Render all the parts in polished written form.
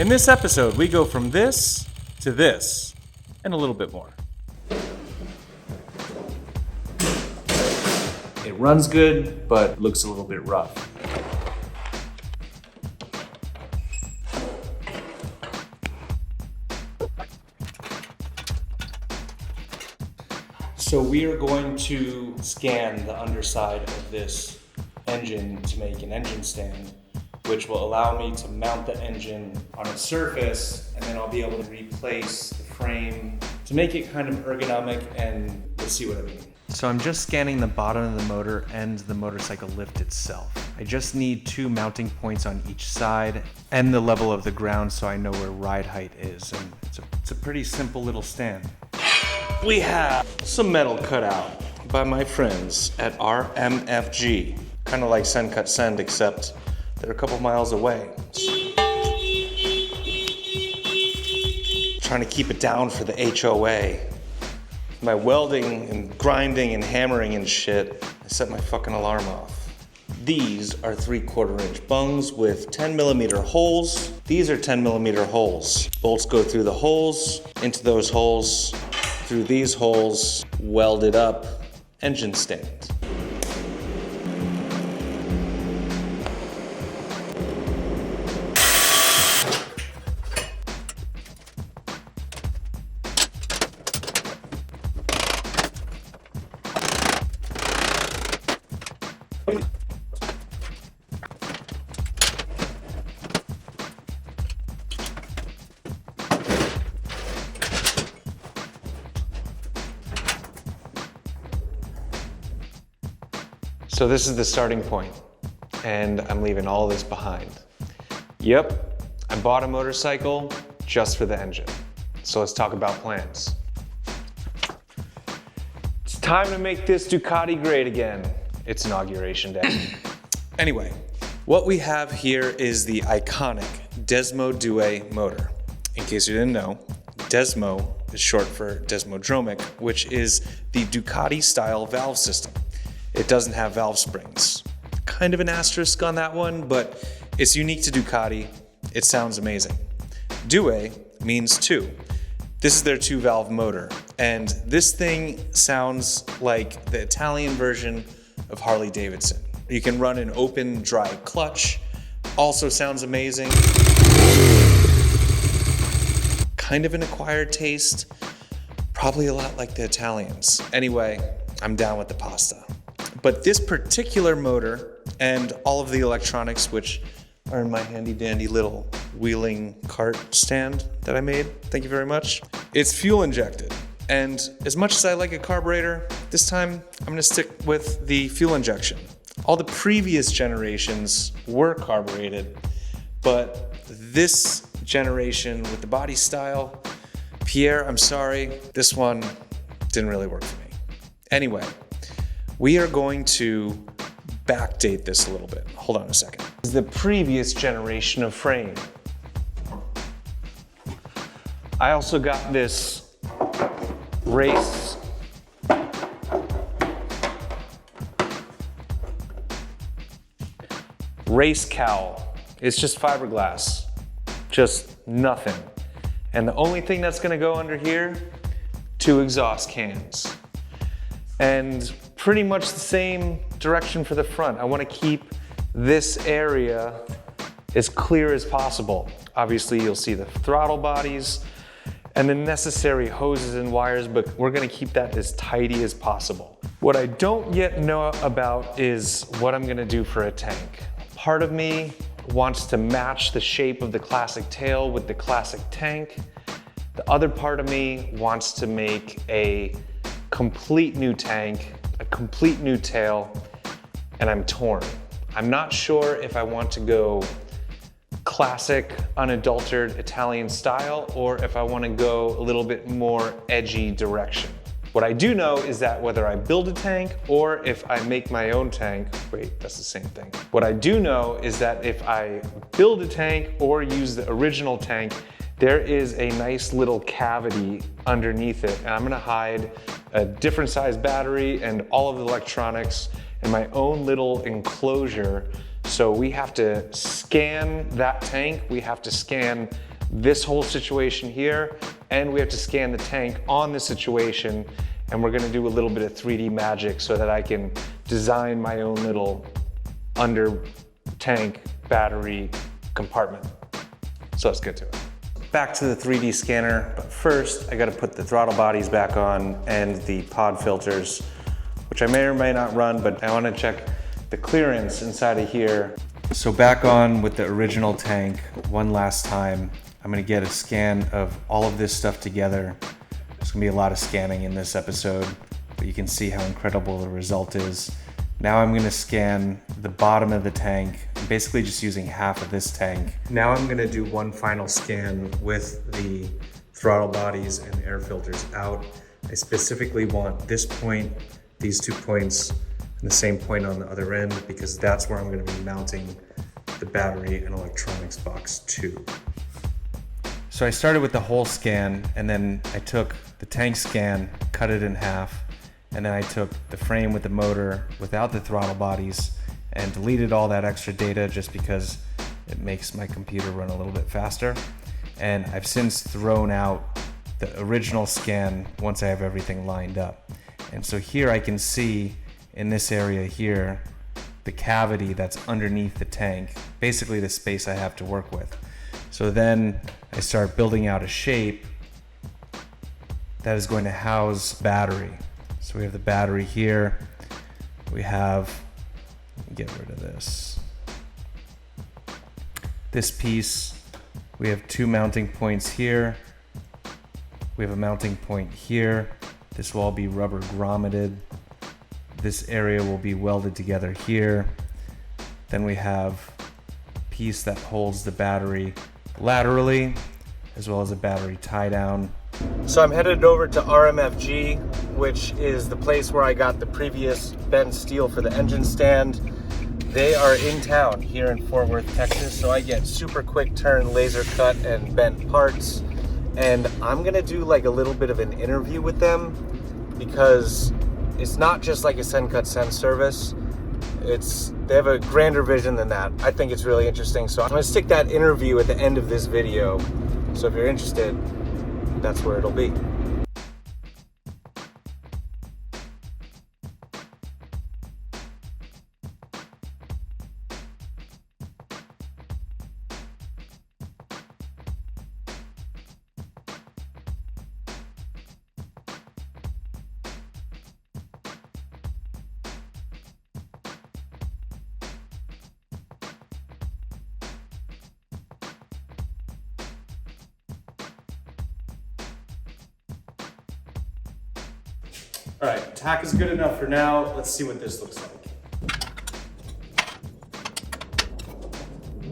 In this episode, we go from this to this, and a little bit more. It runs good, but looks a little bit rough. So we are going to scan the underside of this engine to make an engine stand, which will allow me to mount the engine on its surface, and then I'll be able to replace the frame to make it kind of ergonomic, and you'll see what I mean. So I'm just scanning the bottom of the motor and the motorcycle lift itself. I just need 2 mounting points on each side and the level of the ground so I know where ride height is, and it's a pretty simple little stand. We have some metal cut out by my friends at RMFG. Kind of like Send Cut Send, except they're a couple miles away. Trying to keep it down for the HOA. My welding and grinding and hammering and shit, I set my fucking alarm off. These are 3/4 inch bungs with 10mm holes. These are 10mm holes. Bolts go through the holes, into those holes, through these holes, welded up engine stand. So this is the starting point, and I'm leaving all this behind. Yep, I bought a motorcycle just for the engine. So let's talk about plans. It's time to make this Ducati great again. It's inauguration day. Anyway, what we have here is the iconic Desmo Due motor. In case you didn't know, Desmo is short for Desmodromic, which is the Ducati style valve system. It doesn't have valve springs. Kind of an asterisk on that one, but it's unique to Ducati. It sounds amazing. Due means 2. This is their 2-valve motor, and this thing sounds like the Italian version of Harley Davidson. You can run an open, dry clutch. Also sounds amazing. Kind of an acquired taste. Probably a lot like the Italians. Anyway, I'm down with the pasta. But this particular motor and all of the electronics, which are in my handy dandy little wheeling cart stand that I made, thank you very much, it's fuel injected. And as much as I like a carburetor, this time I'm gonna stick with the fuel injection. All the previous generations were carbureted, but this generation with the body style, Pierre, I'm sorry, this one didn't really work for me. Anyway, we are going to backdate this a little bit. Hold on a second. This is the previous generation of frame. I also got this race cowl. It's just fiberglass, just nothing. And the only thing that's gonna go under here, 2 exhaust cans. And pretty much the same direction for the front. I want to keep this area as clear as possible. Obviously, you'll see the throttle bodies and the necessary hoses and wires, but we're going to keep that as tidy as possible. What I don't yet know about is what I'm going to do for a tank. Part of me wants to match the shape of the classic tail with the classic tank. The other part of me wants to make a complete new tank, a complete new tail, and I'm torn. I'm not sure if I want to go classic, unadulterated Italian style, or if I want to go a little bit more edgy direction. What I do know is that whether I build a tank or if I make my own tank, wait, that's the same thing. What I do know is that if I build a tank or use the original tank, there is a nice little cavity underneath it, and I'm gonna hide a different size battery and all of the electronics in my own little enclosure So we have to scan that tank, we have to scan this whole situation here, and we have to scan the tank on the situation, and we're gonna do a little bit of 3D magic so that I can design my own little under tank battery compartment. So let's get to it. Back to the 3D scanner, but first I gotta put the throttle bodies back on and the pod filters, which I may or may not run, but I wanna check the clearance inside of here. So back on with the original tank one last time. I'm gonna get a scan of all of this stuff together. There's gonna be a lot of scanning in this episode, but you can see how incredible the result is. Now I'm gonna scan the bottom of the tank, basically just using half of this tank. Now I'm gonna do one final scan with the throttle bodies and air filters out. I specifically want this point, these 2 points, and the same point on the other end, because that's where I'm gonna be mounting the battery and electronics box 2. So I started with the whole scan, and then I took the tank scan, cut it in half, and then I took the frame with the motor without the throttle bodies and deleted all that extra data just because it makes my computer run a little bit faster. And I've since thrown out the original scan once I have everything lined up. And so here I can see in this area here, the cavity that's underneath the tank, basically the space I have to work with. So then I start building out a shape that is going to house battery. So we have the battery here. We have, get rid of this piece. We have 2 mounting points here. We have a mounting point here. This will all be rubber grommeted. This area will be welded together here. Then we have a piece that holds the battery laterally, as well as a battery tie down. So I'm headed over to RMFG, which is the place where I got the previous bent steel for the engine stand. They are in town here in Fort Worth, Texas, so I get super quick turn laser cut and bent parts. And I'm gonna do like a little bit of an interview with them, because it's not just like a send cut send service. They have a grander vision than that. I think it's really interesting. So I'm gonna stick that interview at the end of this video. So if you're interested, that's where it'll be. All right, tack is good enough for now. Let's see what this looks like.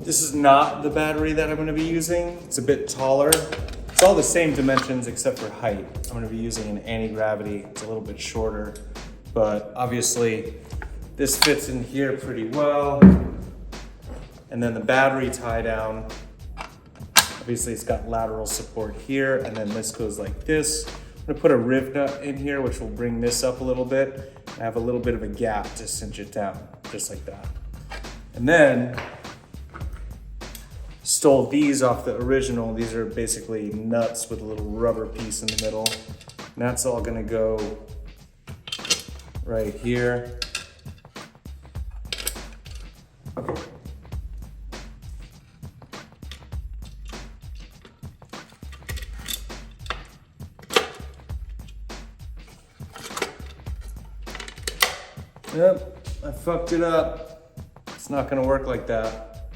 This is not the battery that I'm gonna be using. It's a bit taller. It's all the same dimensions except for height. I'm gonna be using an anti-gravity. It's a little bit shorter, but obviously this fits in here pretty well. And then the battery tie down, obviously it's got lateral support here, and then this goes like this. I'm gonna put a riv nut in here, which will bring this up a little bit. I have a little bit of a gap to cinch it down, just like that. And then, stole these off the original. These are basically nuts with a little rubber piece in the middle. And that's all gonna go right here. Yep, I fucked it up. It's not gonna work like that.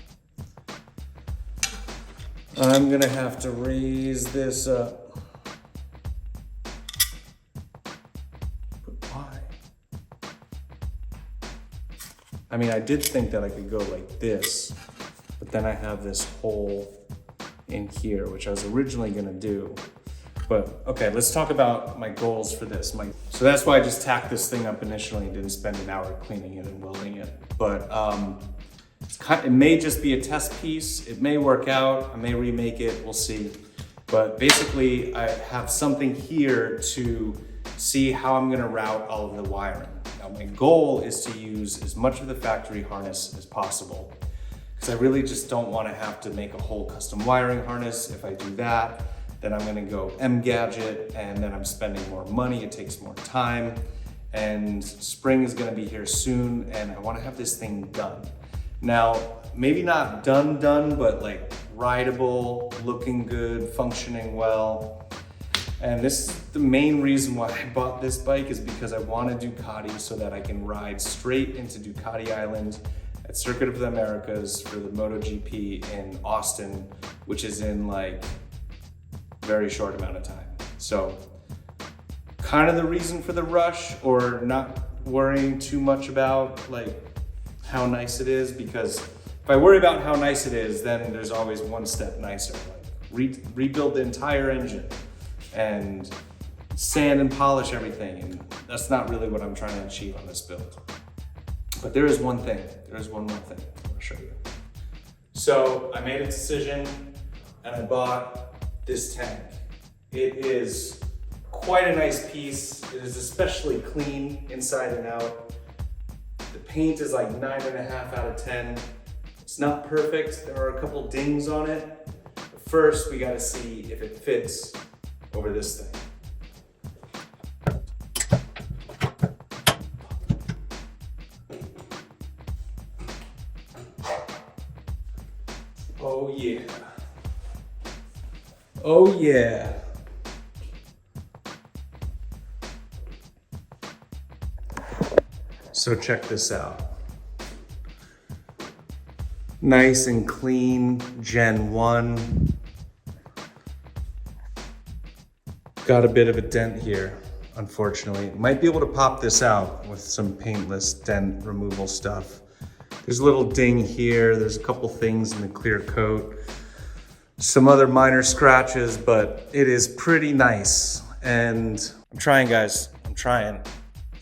I'm gonna have to raise this up. But why? I mean, I did think that I could go like this, but then I have this hole in here, which I was originally gonna do. But okay, let's talk about my goals for this. So that's why I just tacked this thing up initially and didn't spend an hour cleaning it and welding it. But it may just be a test piece. It may work out. I may remake it. We'll see. But basically, I have something here to see how I'm gonna route all of the wiring. Now, my goal is to use as much of the factory harness as possible, because I really just don't want to have to make a whole custom wiring harness. If I do that, then I'm going to go M-gadget, and then I'm spending more money, it takes more time, and spring is going to be here soon, and I want to have this thing done. Now, maybe not done, but like rideable, looking good, functioning well. And this is the main reason why I bought this bike, is because I want a Ducati so that I can ride straight into Ducati Island at Circuit of the Americas for the MotoGP in Austin, which is in like very short amount of time. So kind of the reason for the rush, or not worrying too much about like how nice it is, because if I worry about how nice it is, then there's always one step nicer. Like rebuild the entire engine and sand and polish everything, and that's not really what I'm trying to achieve on this build. But there is one thing, there is one more thing I want to show you. So I made a decision and I bought this tank. It is quite a nice piece. It is especially clean inside and out. The paint is like 9.5 out of 10. It's not perfect, there are a couple dings on it. But first we gotta see if it fits over this thing. Oh yeah. Oh yeah. So check this out. Nice and clean, Gen 1. Got a bit of a dent here, unfortunately. Might be able to pop this out with some paintless dent removal stuff. There's a little ding here. There's a couple things in the clear coat. Some other minor scratches, but it is pretty nice. And I'm trying, guys, I'm trying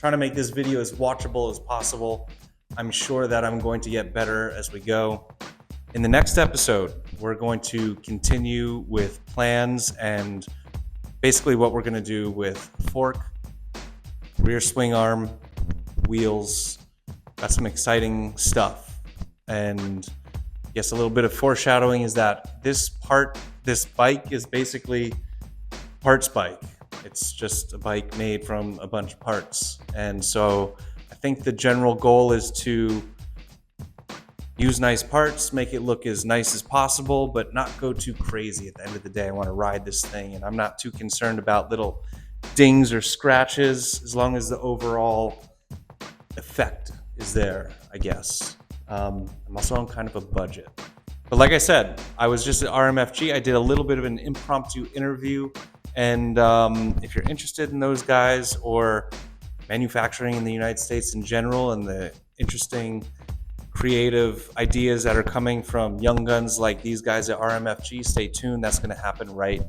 to make this video as watchable as possible. I'm sure that I'm going to get better as we go. In the next episode, we're going to continue with plans and basically what we're gonna do with fork, rear swing arm, wheels. Got some exciting stuff. And yes, a little bit of foreshadowing is that this bike is basically parts bike. It's just a bike made from a bunch of parts. And so I think the general goal is to use nice parts, make it look as nice as possible, but not go too crazy. At the end of the day, I want to ride this thing, and I'm not too concerned about little dings or scratches, as long as the overall effect is there, I guess. I'm also on kind of a budget. But like I said, I was just at RMFG. I did a little bit of an impromptu interview, and if you're interested in those guys or manufacturing in the United States in general and the interesting creative ideas that are coming from young guns like these guys at RMFG, stay tuned. That's going to happen right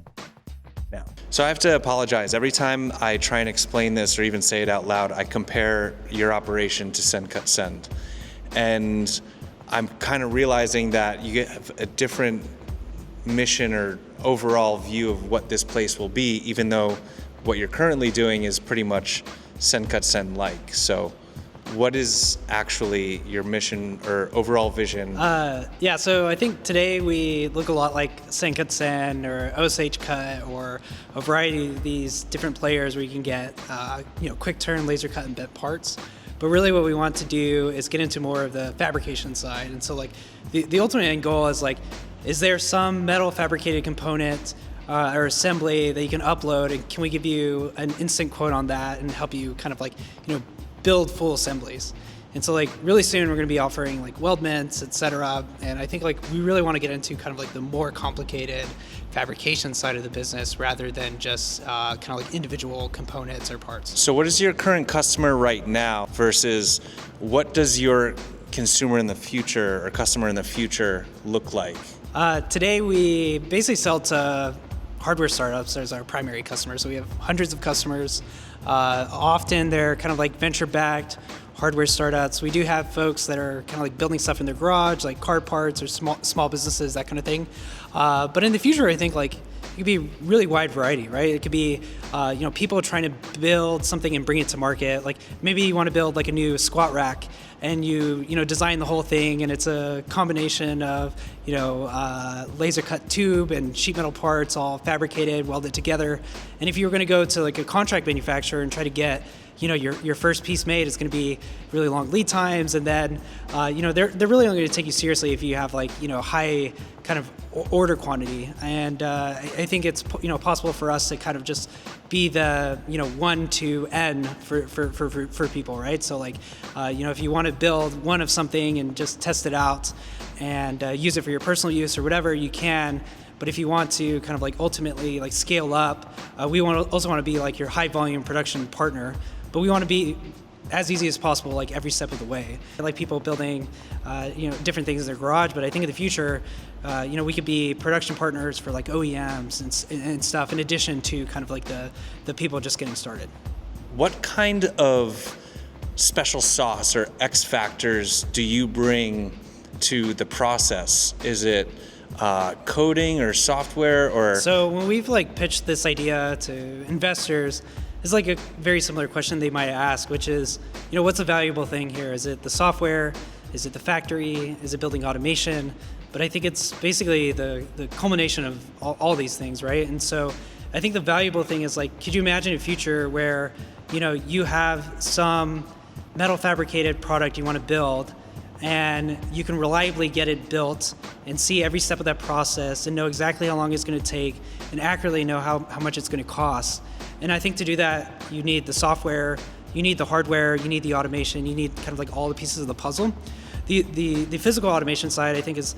now. So I have to apologize. Every time I try and explain this or even say it out loud, I compare your operation to Send Cut Send. And I'm kind of realizing that you get a different mission or overall view of what this place will be, even though what you're currently doing is pretty much Send Cut Send like. So what is actually your mission or overall vision? Yeah, so I think today we look a lot like Send Cut Send or Osage Cut or a variety of these different players where you can get quick turn, laser cut, and bent parts. But really what we want to do is get into more of the fabrication side. And so like the ultimate end goal is like, is there some metal fabricated component or assembly that you can upload, and can we give you an instant quote on that and help you kind of like, build full assemblies? And so like really soon we're going to be offering like weldments, etc. And I think like we really want to get into kind of like the more complicated fabrication side of the business rather than just kind of like individual components or parts. So what is your current customer right now versus what does your consumer in the future or customer in the future look like? Today we basically sell to hardware startups as our primary customers. So we have hundreds of customers. Often they're kind of like venture-backed hardware startups. We do have folks that are kind of like building stuff in their garage, like car parts or small businesses, that kind of thing. But in the future, I think like it could be really wide variety, right? It could be, people trying to build something and bring it to market. Like maybe you want to build like a new squat rack, and you design the whole thing, and it's a combination of laser cut tube and sheet metal parts all fabricated, welded together. And if you were going to go to like a contract manufacturer and try to get your first piece made, it's going to be really long lead times, and then they're really only going to take you seriously if you have like high kind of order quantity. And I think it's possible for us to kind of just be the 1 to N for people, right? So like if you want to build one of something and just test it out and use it for your personal use or whatever, you can. But if you want to kind of like ultimately like scale up, we also want to be like your high volume production partner. But we want to be as easy as possible, like every step of the way. I like people building, different things in their garage. But I think in the future, we could be production partners for like OEMs and stuff, in addition to kind of like the people just getting started. What kind of special sauce or X factors do you bring to the process? Is it coding or software or? So when we've like pitched this idea to investors, it's like a very similar question they might ask, which is, what's a valuable thing here? Is it the software? Is it the factory? Is it building automation? But I think it's basically the culmination of all these things, right? And so I think the valuable thing is like, could you imagine a future where, you have some metal fabricated product you want to build, and you can reliably get it built and see every step of that process and know exactly how long it's going to take and accurately know how much it's going to cost. And I think to do that, you need the software, you need the hardware, you need the automation, you need kind of like all the pieces of the puzzle. The physical automation side, I think, is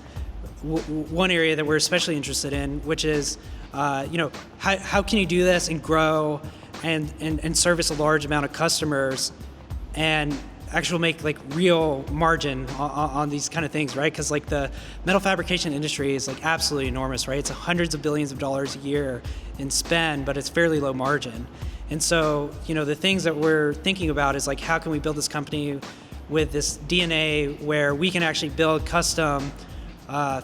one area that we're especially interested in, which is, how can you do this and grow and service a large amount of customers and actually make like real margin on these kind of things, right? Because like the metal fabrication industry is like absolutely enormous, right? It's hundreds of billions of dollars a year in spend, but it's fairly low margin. And so, the things that we're thinking about is like, how can we build this company with this DNA where we can actually build custom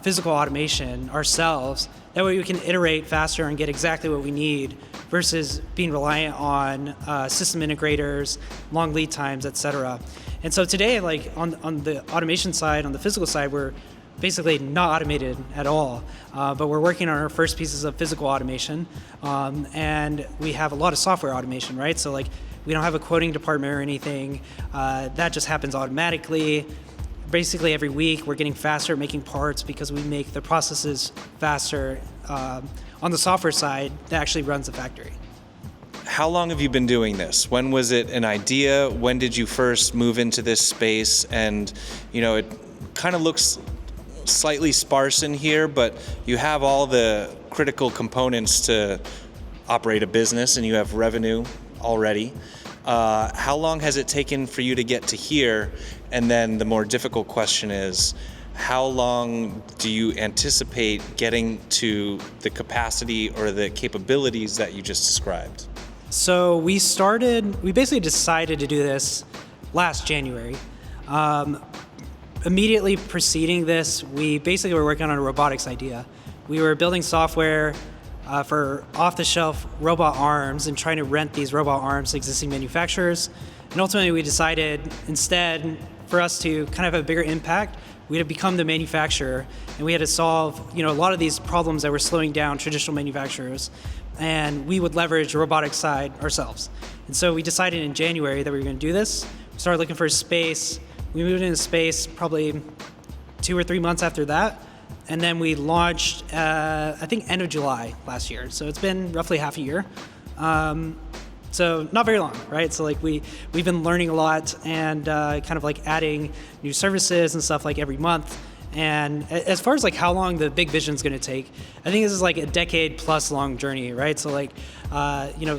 physical automation ourselves. That way we can iterate faster and get exactly what we need versus being reliant on system integrators, long lead times, et cetera. And so today, like on the automation side, on the physical side, we're basically not automated at all, but we're working on our first pieces of physical automation, and we have a lot of software automation, right? So like we don't have a quoting department or anything. That just happens automatically. Basically every week we're getting faster at making parts because we make the processes faster on the software side that actually runs the factory. How long have you been doing this? When was it an idea? When did you first move into this space? And it kind of looks slightly sparse in here, but you have all the critical components to operate a business and you have revenue already. How long has it taken for you to get to here? And then the more difficult question is, how long do you anticipate getting to the capacity or the capabilities that you just described? So we basically decided to do this last January. Immediately preceding this, we basically were working on a robotics idea. We were building software for off-the-shelf robot arms and trying to rent these robot arms to existing manufacturers. And ultimately we decided instead for us to kind of have a bigger impact, we had to become the manufacturer, and we had to solve a lot of these problems that were slowing down traditional manufacturers, and we would leverage the robotics side ourselves. And so we decided in January that we were going to do this. We started looking for a space. We moved into space probably 2 or 3 months after that. And then we launched, I think, end of July last year. So it's been roughly half a year. So not very long, right? So like we've been learning a lot and kind of like adding new services and stuff like every month. And as far as like how long the big vision is going to take, I think this is like a decade plus long journey, right? So like,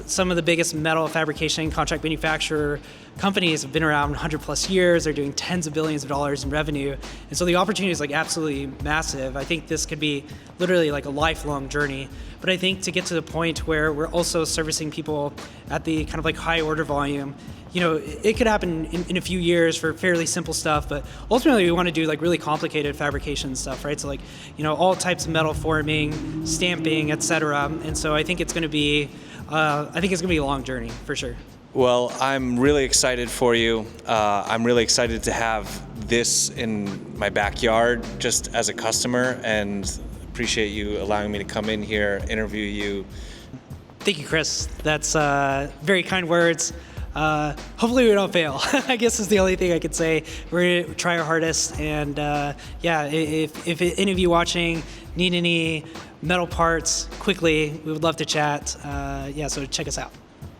some of the biggest metal fabrication contract manufacturer companies have been around 100 plus years. They're doing tens of billions of dollars in revenue. And so the opportunity is like absolutely massive. I think this could be literally like a lifelong journey. But I think to get to the point where we're also servicing people at the kind of like high order volume, it could happen in a few years for fairly simple stuff, but ultimately we want to do like really complicated fabrication stuff, right? So like, all types of metal forming, stamping, etc. And so I think it's going to be, a long journey for sure. Well, I'm really excited for you. I'm really excited to have this in my backyard just as a customer, and appreciate you allowing me to come in here, interview you. Thank you, Chris. That's very kind words. Hopefully we don't fail. I guess is the only thing I could say. We're gonna try our hardest, and if any of you watching need any metal parts quickly, we would love to chat. So check us out.